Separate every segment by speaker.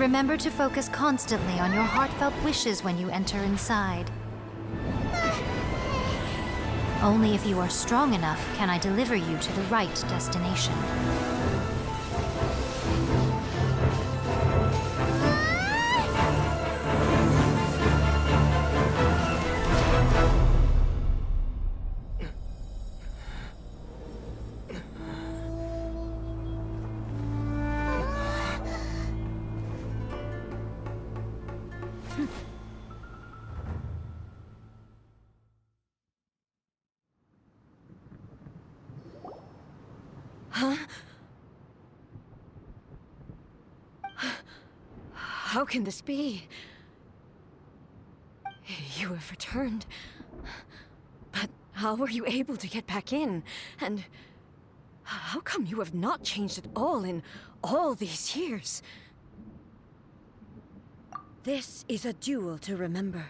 Speaker 1: Remember to focus constantly on your heartfelt wishes when you enter inside. Only if you are strong enough can I deliver you to the right destination.
Speaker 2: Huh? How can this be? You have returned. But how were you able to get back in? And how come you have not changed at all in all these years? This is a duel to remember.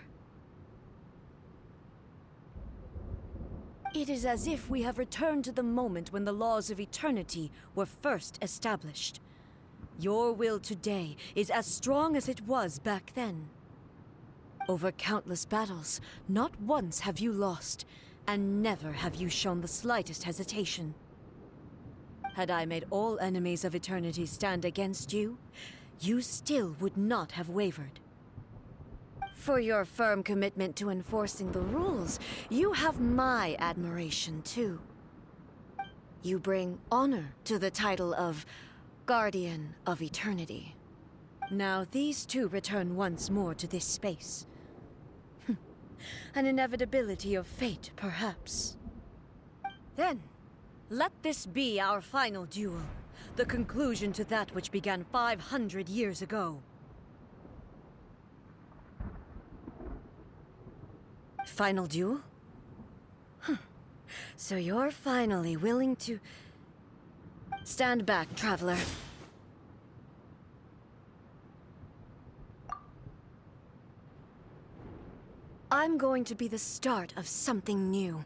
Speaker 2: It is as if we have returned to the moment when the laws of eternity were first established. Your will today is as strong as it was back then. Over countless battles, not once have you lost, and never have you shown the slightest hesitation. Had I made all enemies of eternity stand against you, you still would not have wavered. For your firm commitment to enforcing the rules, you have my admiration too. You bring honor to the title of Guardian of Eternity. Now these two return once more to this space. An inevitability of fate, perhaps. Then, let this be our final duel, the conclusion to that which began 500 years ago. Final duel? Huh. So you're finally willing to... Stand back, traveler. I'm going to be the start of something new.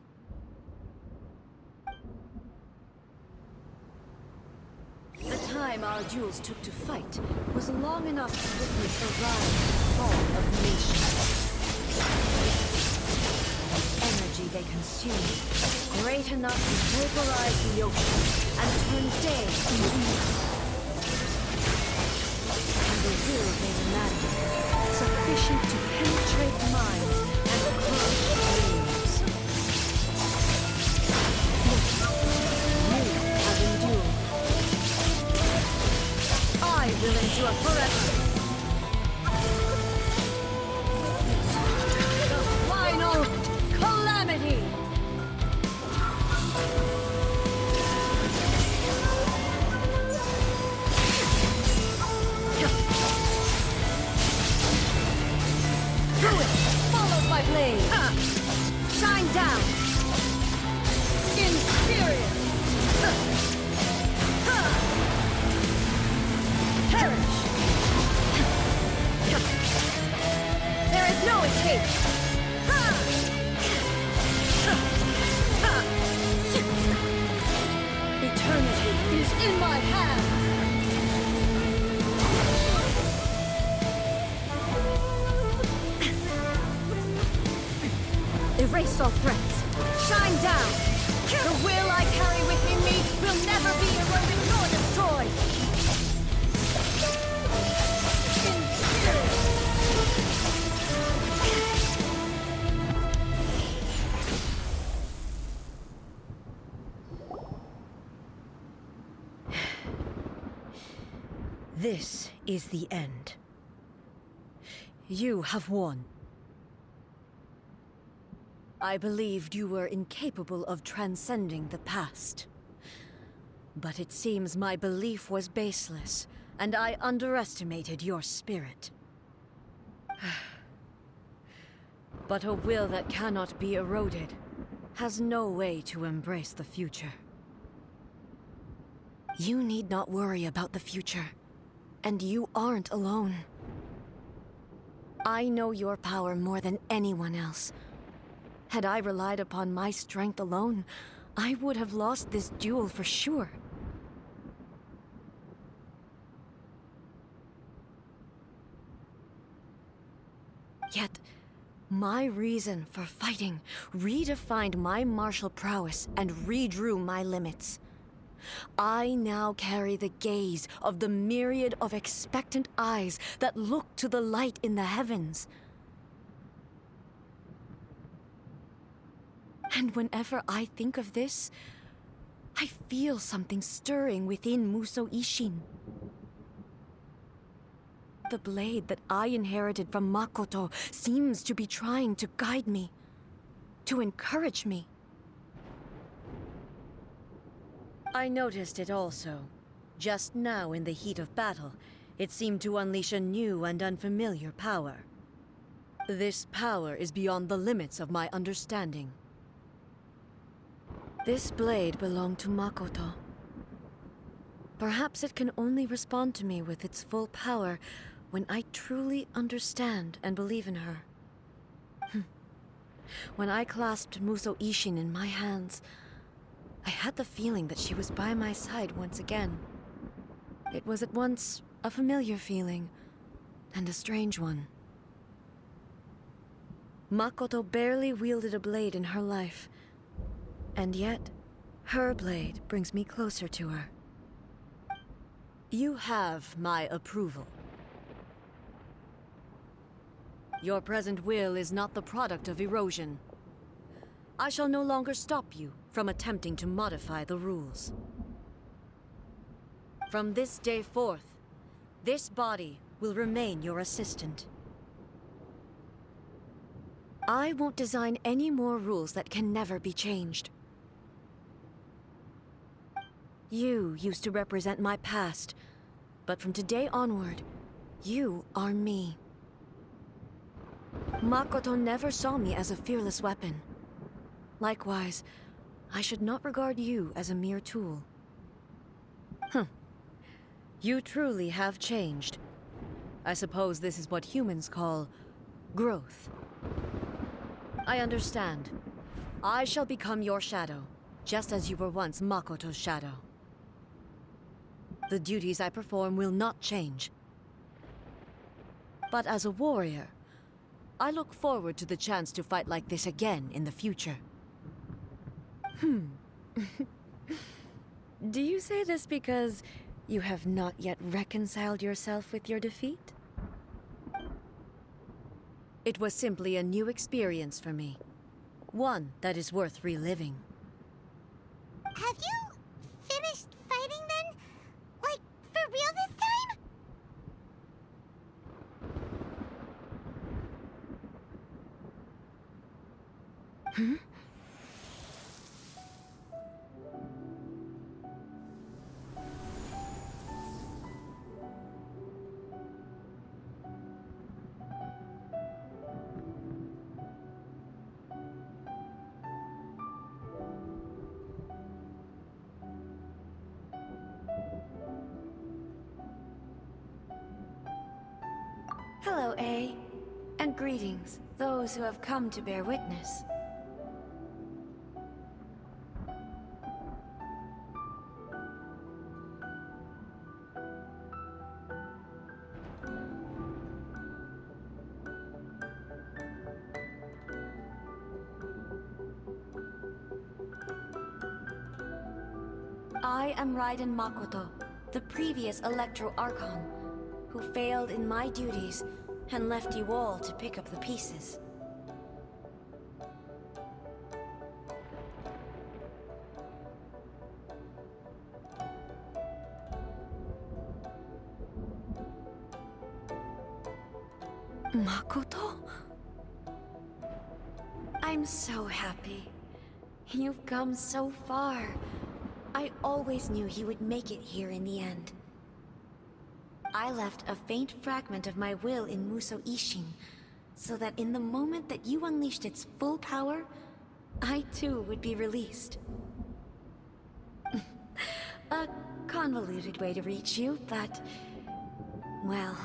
Speaker 2: The time our duels took to fight was long enough to witness the rise and fall of nations. They consume, great enough to vaporize the ocean and turn day into night. And the will they imagine, sufficient to penetrate minds and crush dreams. Yet, you have endured. I will endure forever. The final calamity! Followed by blade! Shine down! Inferior! Perish! There is no escape! Eternity is in my hands! Erase all threats. Shine down! The will I carry within me will never be eroded nor destroyed! This is the end. You have won. I believed you were incapable of transcending the past. But it seems my belief was baseless, and I underestimated your spirit. But a will that cannot be eroded has no way to embrace the future. You need not worry about the future, and you aren't alone. I know your power more than anyone else. Had I relied upon my strength alone, I would have lost this duel for sure. Yet, my reason for fighting redefined my martial prowess and redrew my limits. I now carry the gaze of the myriad of expectant eyes that look to the light in the heavens. And whenever I think of this, I feel something stirring within Musou Ishin. The blade that I inherited from Makoto seems to be trying to guide me, to encourage me. I noticed it also. Just now in the heat of battle, it seemed to unleash a new and unfamiliar power. This power is beyond the limits of my understanding. This blade belonged to Makoto. Perhaps it can only respond to me with its full power when I truly understand and believe in her. When I clasped Musou Ishin in my hands, I had the feeling that she was by my side once again. It was at once a familiar feeling and a strange one. Makoto barely wielded a blade in her life, and yet her blade brings me closer to her. You have my approval. Your present will is not the product of erosion. I shall no longer stop you from attempting to modify the rules. From this day forth, this body will remain your assistant. I won't design any more rules that can never be changed. You used to represent my past, but from today onward, you are me. Makoto never saw me as a fearless weapon. Likewise, I should not regard you as a mere tool. You truly have changed. I suppose this is what humans call growth. I understand. I shall become your shadow, just as you were once Makoto's shadow. The duties I perform will not change. But as a warrior, I look forward to the chance to fight like this again in the future. Do you say this because you have not yet reconciled yourself with your defeat? It was simply a new experience for me. One that is worth reliving.
Speaker 3: Have you finished fighting then? Like, for real this time?
Speaker 2: Hello, A. And greetings, those who have come to bear witness. I am Raiden Makoto, the previous Electro Archon, who failed in my duties and left you all to pick up the pieces. Makoto? I'm so happy. You've come so far. I always knew you would make it here in the end. I left a faint fragment of my will in Musou Ishin, so that in the moment that you unleashed its full power, I too would be released. A convoluted way to reach you, but... well,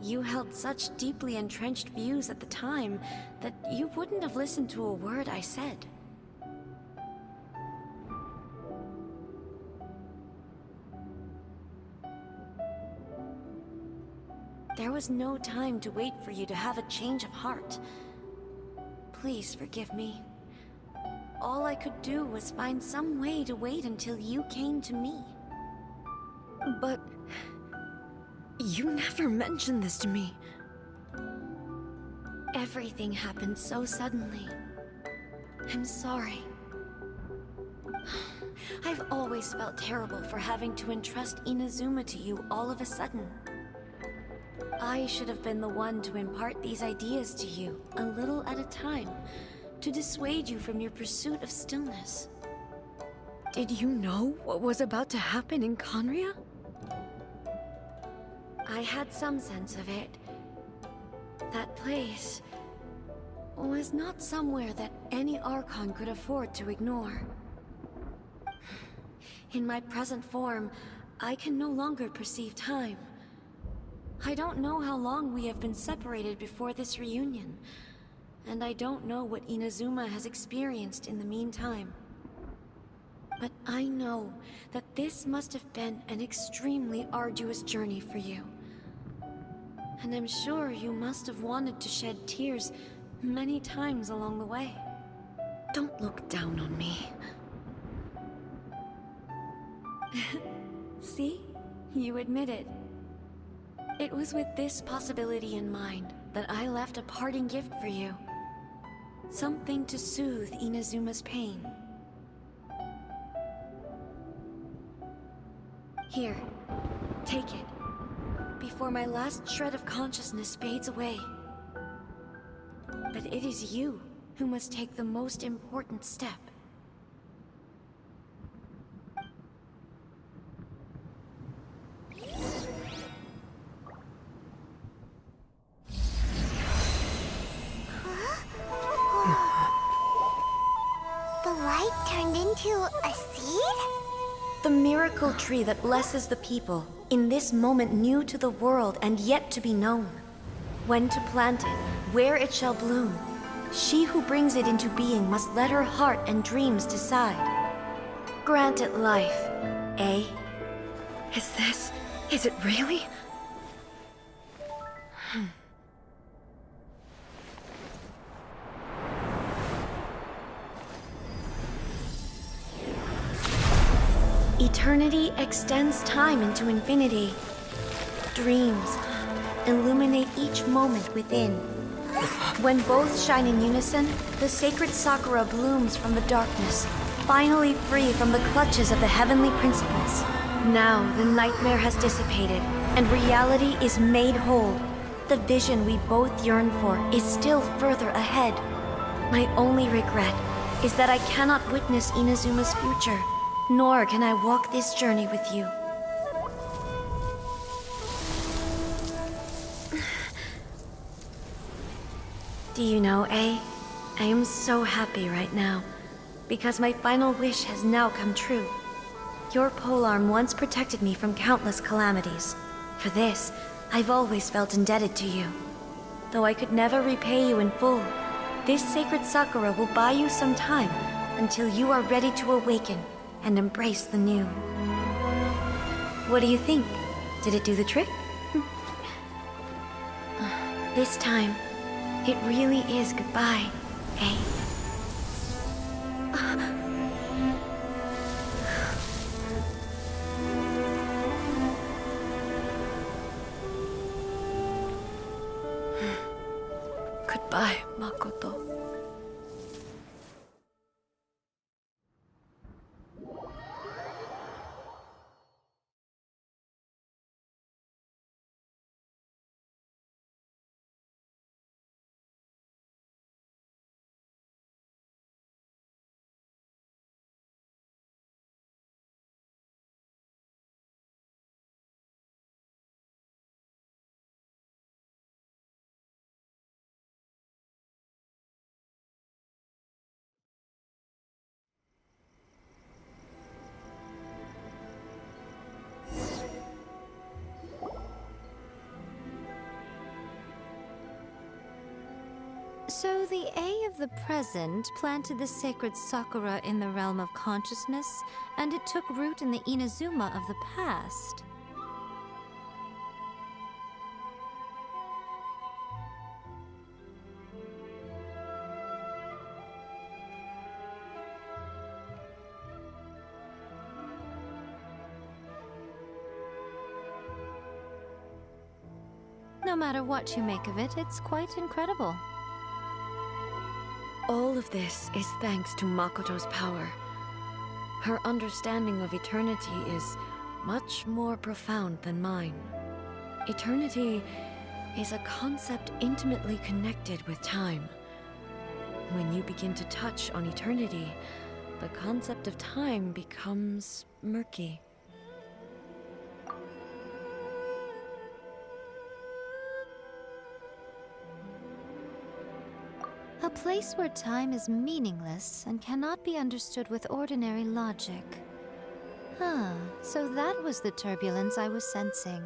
Speaker 2: you held such deeply entrenched views at the time that you wouldn't have listened to a word I said. There was no time to wait for you to have a change of heart. Please forgive me. All I could do was find some way to wait until you came to me. But you never mentioned this to me. Everything happened so suddenly. I'm sorry. I've always felt terrible for having to entrust Inazuma to you all of a sudden. I should have been the one to impart these ideas to you, a little at a time, to dissuade you from your pursuit of stillness.
Speaker 4: Did you know what was about to happen in Conria?
Speaker 2: I had some sense of it. That place was not somewhere that any Archon could afford to ignore. In my present form, I can no longer perceive time. I don't know how long we have been separated before this reunion, and I don't know what Inazuma has experienced in the meantime. But I know that this must have been an extremely arduous journey for you. And I'm sure you must have wanted to shed tears many times along the way.
Speaker 4: Don't look down on me.
Speaker 2: See? You admit it. It was with this possibility in mind that I left a parting gift for you. Something to soothe Inazuma's pain. Here, take it, before my last shred of consciousness fades away. But it is you who must take the most important step.
Speaker 3: The light turned into a seed?
Speaker 2: The miracle tree that blesses the people, in this moment new to the world and yet to be known. When to plant it, where it shall bloom. She who brings it into being must let her heart and dreams decide. Grant it life, eh?
Speaker 4: Is it really?
Speaker 2: Eternity extends time into infinity. Dreams illuminate each moment within. When both shine in unison, the sacred Sakura blooms from the darkness, finally free from the clutches of the heavenly principles. Now the nightmare has dissipated, and reality is made whole. The vision we both yearn for is still further ahead. My only regret is that I cannot witness Inazuma's future, nor can I walk this journey with you. Do you know, I am so happy right now, because my final wish has now come true. Your polearm once protected me from countless calamities. For this, I've always felt indebted to you. Though I could never repay you in full, this sacred Sakura will buy you some time until you are ready to awaken and embrace the new. What do you think? Did it do the trick? This time, it really is goodbye, eh?
Speaker 4: Goodbye, Makoto.
Speaker 1: So the A of the present planted the sacred Sakura in the realm of consciousness, and it took root in the Inazuma of the past. No matter what you make of it, it's quite incredible.
Speaker 4: All of this is thanks to Makoto's power. Her understanding of eternity is much more profound than mine. Eternity is a concept intimately connected with time. When you begin to touch on eternity, the concept of time becomes murky.
Speaker 1: A place where time is meaningless and cannot be understood with ordinary logic. So that was the turbulence I was sensing.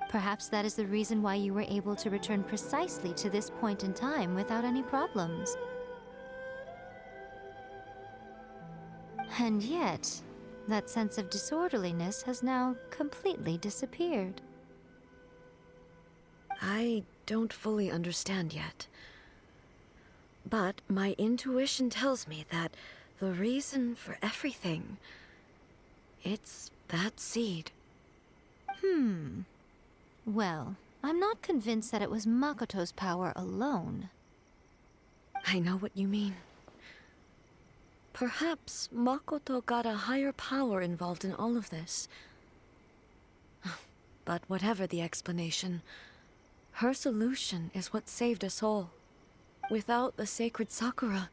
Speaker 1: Perhaps that is the reason why you were able to return precisely to this point in time without any problems. And yet, that sense of disorderliness has now completely disappeared.
Speaker 4: I don't fully understand yet. But my intuition tells me that the reason for everything, it's that seed.
Speaker 1: Well, I'm not convinced that it was Makoto's power alone.
Speaker 4: I know what you mean. Perhaps Makoto got a higher power involved in all of this. But whatever the explanation, her solution is what saved us all. Without the sacred Sakura,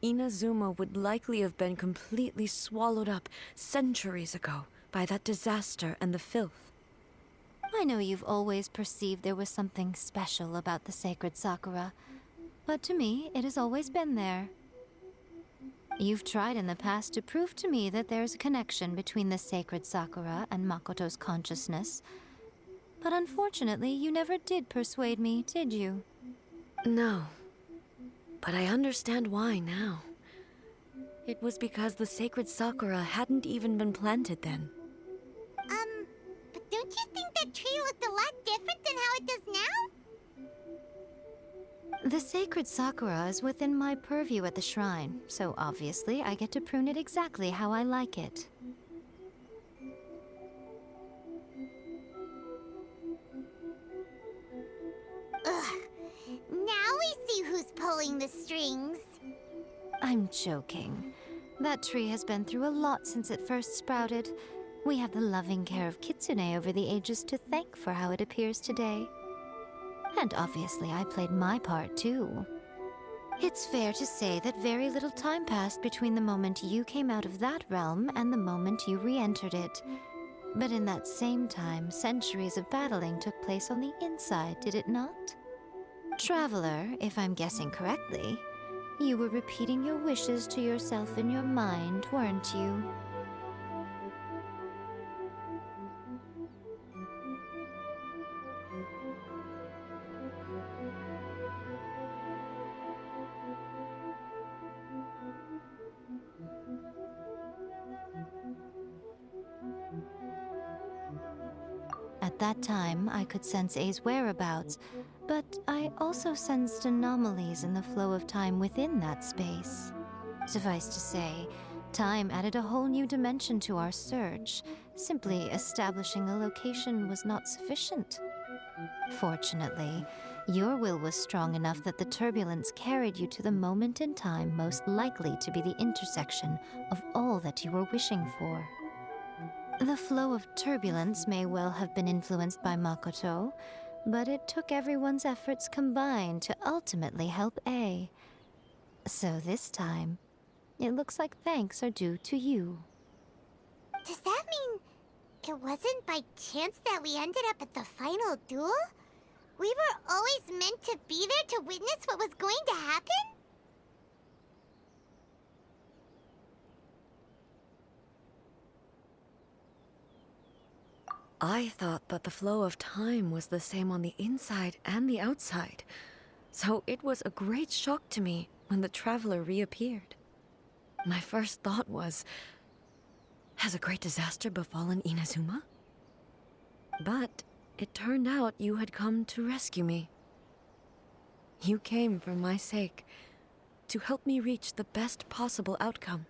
Speaker 4: Inazuma would likely have been completely swallowed up centuries ago by that disaster and the filth.
Speaker 1: I know you've always perceived there was something special about the sacred Sakura, but to me, it has always been there. You've tried in the past to prove to me that there's a connection between the sacred Sakura and Makoto's consciousness, but unfortunately, you never did persuade me, did you?
Speaker 4: No. But I understand why now. It was because the sacred Sakura hadn't even been planted then.
Speaker 3: But don't you think that tree looked a lot different than how it does now?
Speaker 1: The sacred Sakura is within my purview at the shrine, so obviously I get to prune it exactly how I like it.
Speaker 3: Ugh. Now we see who's pulling the strings.
Speaker 1: I'm joking. That tree has been through a lot since it first sprouted. We have the loving care of Kitsune over the ages to thank for how it appears today. And obviously I played my part too. It's fair to say that very little time passed between the moment you came out of that realm and the moment you re-entered it. But in that same time, centuries of battling took place on the inside, did it not? Traveler, if I'm guessing correctly, you were repeating your wishes to yourself in your mind, weren't you? At that time, I could sense A's whereabouts, but I also sensed anomalies in the flow of time within that space. Suffice to say, time added a whole new dimension to our search. Simply establishing a location was not sufficient. Fortunately, your will was strong enough that the turbulence carried you to the moment in time most likely to be the intersection of all that you were wishing for. The flow of turbulence may well have been influenced by Makoto, but it took everyone's efforts combined to ultimately help A. So this time, it looks like thanks are due to you.
Speaker 3: Does that mean it wasn't by chance that we ended up at the final duel? We were always meant to be there to witness what was going to happen?
Speaker 4: I thought that the flow of time was the same on the inside and the outside, so it was a great shock to me when the traveler reappeared. My first thought was, has a great disaster befallen Inazuma? But it turned out you had come to rescue me. You came for my sake, to help me reach the best possible outcome.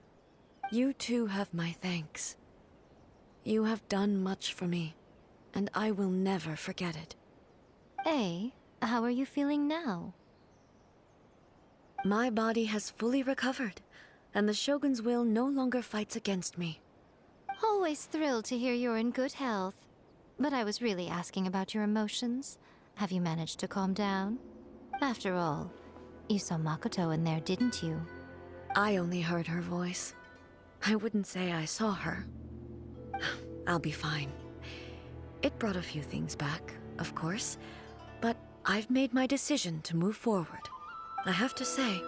Speaker 4: You too have my thanks. You have done much for me, and I will never forget it.
Speaker 1: How are you feeling now?
Speaker 4: My body has fully recovered, and the Shogun's will no longer fights against me.
Speaker 1: Always thrilled to hear you're in good health. But I was really asking about your emotions. Have you managed to calm down? After all, you saw Makoto in there, didn't you?
Speaker 4: I only heard her voice. I wouldn't say I saw her. I'll be fine. It brought a few things back, of course, but I've made my decision to move forward. I have to say,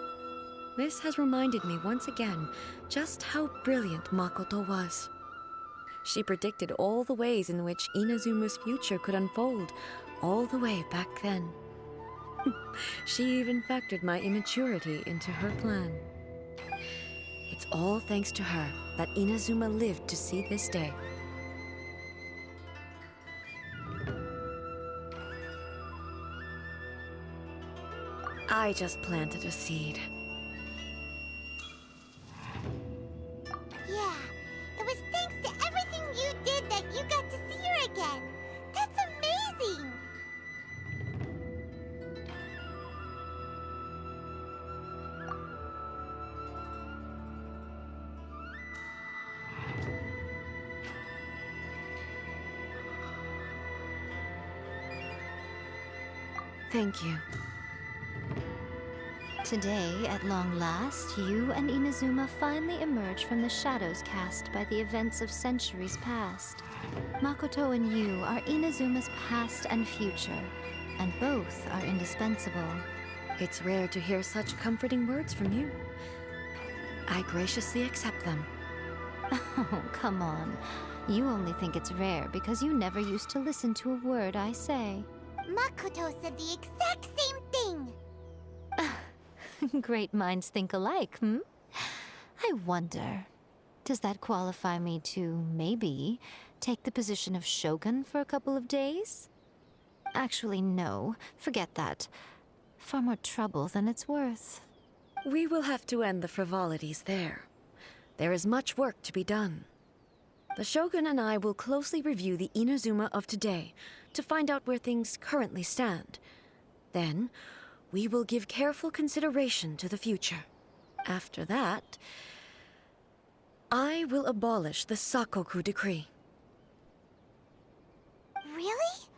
Speaker 4: this has reminded me once again just how brilliant Makoto was. She predicted all the ways in which Inazuma's future could unfold, all the way back then. She even factored my immaturity into her plan. It's all thanks to her that Inazuma lived to see this day. I just planted a seed.
Speaker 3: Yeah, it was thanks to everything you did that you got to see her again. That's amazing!
Speaker 4: Thank you.
Speaker 1: Today, at long last, you and Inazuma finally emerge from the shadows cast by the events of centuries past. Makoto and you are Inazuma's past and future, and both are indispensable.
Speaker 4: It's rare to hear such comforting words from you. I graciously accept them.
Speaker 1: Oh, come on. You only think it's rare because you never used to listen to a word I say.
Speaker 3: Makoto said the exact same thing!
Speaker 1: Great minds think alike, I wonder, does that qualify me to, maybe, take the position of Shogun for a couple of days? Actually, no. Forget that. Far more trouble than it's worth.
Speaker 4: We will have to end the frivolities there. There is much work to be done. The Shogun and I will closely review the Inazuma of today to find out where things currently stand. Then, we will give careful consideration to the future. After that, I will abolish the Sakoku decree.
Speaker 3: Really?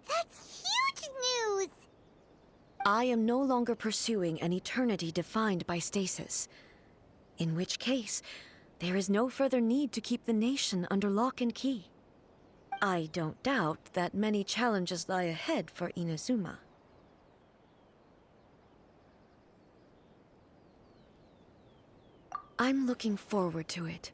Speaker 3: That's huge news!
Speaker 4: I am no longer pursuing an eternity defined by stasis. In which case, there is no further need to keep the nation under lock and key. I don't doubt that many challenges lie ahead for Inazuma. I'm looking forward to it.